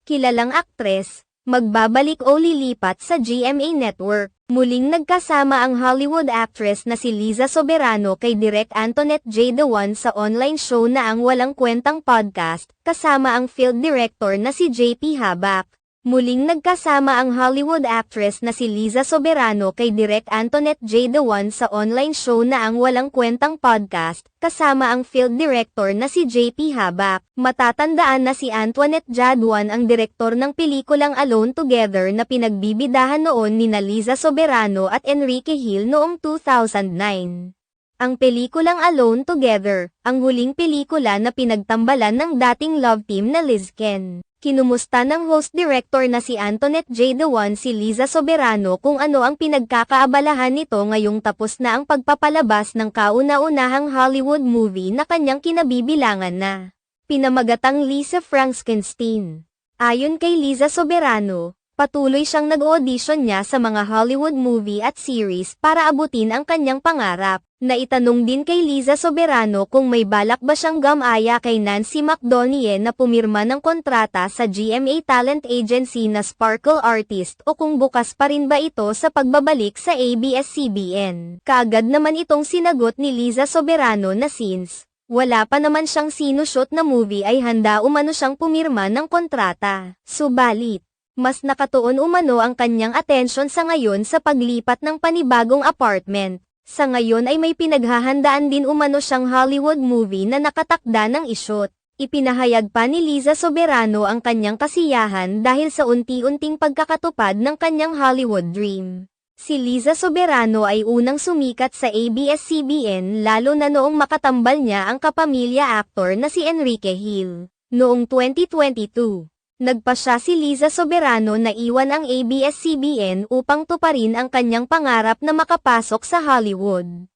kilalang aktres, magbabalik o lilipat sa GMA Network. Muling nagkasama ang Hollywood actress na si Liza Soberano kay Direk Antoinette J. Dewan sa online show na Ang Walang Kwentang Podcast, kasama ang field director na si JP Habak. Muling nagkasama ang Hollywood actress na si Liza Soberano kay Direk Antoinette J. Dewan sa online show na Ang Walang Kwentang Podcast, kasama ang field director na si JP Habak. Matatandaan na si Antoinette Jadwan ang direktor ng pelikulang Alone Together na pinagbibidahan noon nina Liza Soberano at Enrique Hill noong 2009. Ang pelikulang Alone Together, ang huling pelikula na pinagtambalan ng dating love team na Liz Ken. Kinumusta ng host-director na si Antoinette J. Dewan si Liza Soberano kung ano ang pinagkakaabalahan nito ngayong tapos na ang pagpapalabas ng kauna-unahang Hollywood movie na kanyang kinabibilangan na pinamagatang Lisa Frankenstein. Ayon kay Liza Soberano, patuloy siyang nag-audition niya sa mga Hollywood movie at series para abutin ang kanyang pangarap. Naitanong din kay Liza Soberano kung may balak ba siyang gamaya kay Nancy McDonnell na pumirma ng kontrata sa GMA talent agency na Sparkle Artist o kung bukas pa rin ba ito sa pagbabalik sa ABS-CBN. Kaagad naman itong sinagot ni Liza Soberano na since wala pa naman siyang sinushoot na movie ay handa umano siyang pumirma ng kontrata. Subalit, mas nakatuon umano ang kanyang atensyon sa ngayon sa paglipat ng panibagong apartment. Sa ngayon ay may pinaghahandaan din umano siyang Hollywood movie na nakatakda ng i-shoot. Ipinahayag pa ni Liza Soberano ang kanyang kasiyahan dahil sa unti-unting pagkakatupad ng kanyang Hollywood dream. Si Liza Soberano ay unang sumikat sa ABS-CBN lalo na noong makatambal niya ang kapamilya actor na si Enrique Hill. Noong 2022. Nagpasya si Liza Soberano na iwan ang ABS-CBN upang tuparin ang kanyang pangarap na makapasok sa Hollywood.